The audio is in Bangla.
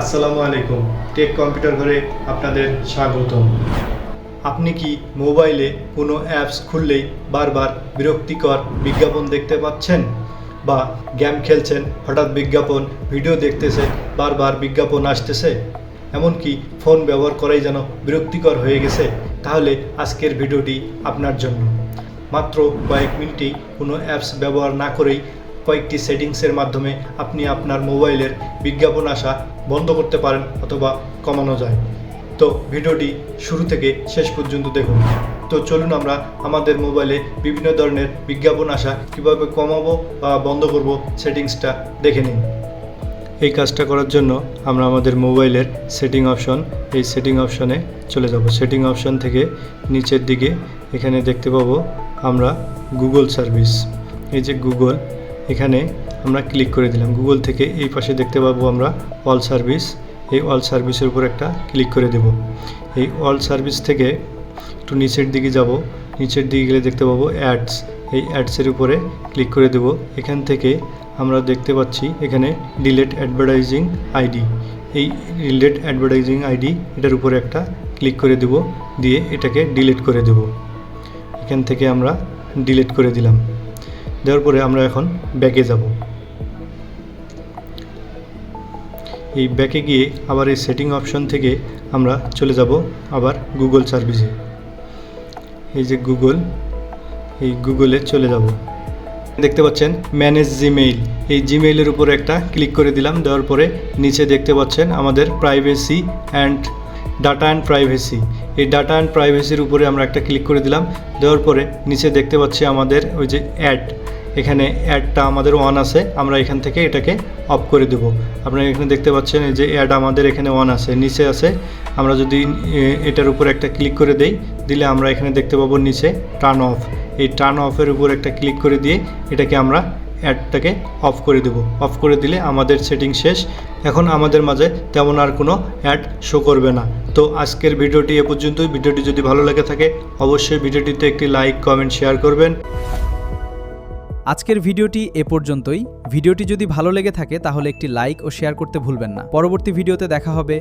আসসালামু আলাইকুম। টেক কম্পিউটার ঘরে আপনাদের স্বাগতম। আপনি কি মোবাইলে কোনো অ্যাপস খুললেই বারবার বিরক্তিকর বিজ্ঞাপন দেখতে পাচ্ছেন? বা গেম খেলছেন, হঠাৎ বিজ্ঞাপন, ভিডিও দেখতেছেন, বারবার বিজ্ঞাপন আসতেছে? এমনকি ফোন ব্যবহার করাই যেন বিরক্তিকর হয়ে গেছে? তাহলে আজকের ভিডিওটি আপনার জন্য। মাত্র কয়েক মিনিটেই কোনো অ্যাপস ব্যবহার না করেই কয়েকটি সেটিংসের মাধ্যমে আপনি আপনার মোবাইলের বিজ্ঞাপন আসা বন্ধ করতে পারেন অথবা কমানো যায়। তো ভিডিওটি শুরু থেকে শেষ পর্যন্ত দেখুন। তো চলুন আমরা আমাদের মোবাইলে বিভিন্ন ধরনের বিজ্ঞাপন আসা কীভাবে কমাবো বা বন্ধ করব সেটিংসটা দেখে নিন। এই কাজটা করার জন্য আমরা আমাদের মোবাইলের সেটিং অপশন, এই সেটিং অপশনে চলে যাব। সেটিং অপশন থেকে নিচের দিকে এখানে দেখতে পাবো আমরা গুগল সার্ভিস। এই যে গুগল, এখানে আমরা ক্লিক করে দিলাম। গুগল থেকে এই পাশে দেখতে পাবো আমরা অল সার্ভিস। এই অল সার্ভিসের উপর একটা ক্লিক করে দেব। এই অল সার্ভিস থেকে একটু নিচের দিকে যাব। নিচের দিকে গেলে দেখতে পাবো অ্যাডস। এই অ্যাডসের উপরে ক্লিক করে দেব। এখান থেকে আমরা দেখতে পাচ্ছি এখানে ডিলেট অ্যাডভার্টাইজিং আইডি। এই ডিলেট অ্যাডভার্টাইজিং আইডি এটার উপরে একটা ক্লিক করে দেব, দিয়ে এটাকে ডিলিট করে দেব। এখান থেকে আমরা ডিলিট করে দিলাম। দেওয়ার পরে আমরা এখন ব্যাকে যাব। এই ব্যাকে গিয়ে আবার এই সেটিং অপশন থেকে আমরা চলে যাব আবার গুগল সার্ভিসে। এই যে গুগল, এই গুগলে চলে যাব। দেখতে পাচ্ছেন ম্যানেজ জিমেইল, এই জিমেইলের উপরে একটা ক্লিক করে দিলাম। দেওয়ার পরে নিচে দেখতে পাচ্ছেন আমাদের privacy and data and privacy. এই ডাটা অ্যান্ড প্রাইভেসির উপরে আমরা একটা ক্লিক করে দিলাম। দেওয়ার পরে নিচে দেখতে পাচ্ছি আমাদের ওই যে অ্যাড, এখানে অ্যাডটা আমাদের অন আছে, আমরা এখান থেকে এটাকে অফ করে দেব। আপনারা এখানে দেখতে পাচ্ছেন এই যে অ্যাড আমাদের এখানে অন আছে, নিচে আছে। আমরা যদি এটার উপর একটা ক্লিক করে দেই, দিলে আমরা এখানে দেখতে পাবো নিচে টার্ন অফ। এই টার্ন অফের উপর একটা ক্লিক করে দিয়ে এটাকে আমরা অ্যাডটাকে অফ করে দেব। অফ করে দিলে আমাদের সেটিং শেষ। এখন আমাদের মাঝে তেমন আর কোনো অ্যাড শো করবে না। তো আজকের ভিডিওটি এ পর্যন্তই। ভিডিওটি যদি ভালো লেগে থাকে অবশ্যই ভিডিওটিতে একটি লাইক, কমেন্ট, শেয়ার করবেন। আজকের ভিডিওটি এ পর্যন্তই। ভিডিওটি যদি ভালো লেগে থাকে তাহলে একটি লাইক ও শেয়ার করতে ভুলবেন না। পরবর্তী ভিডিওতে দেখা হবে।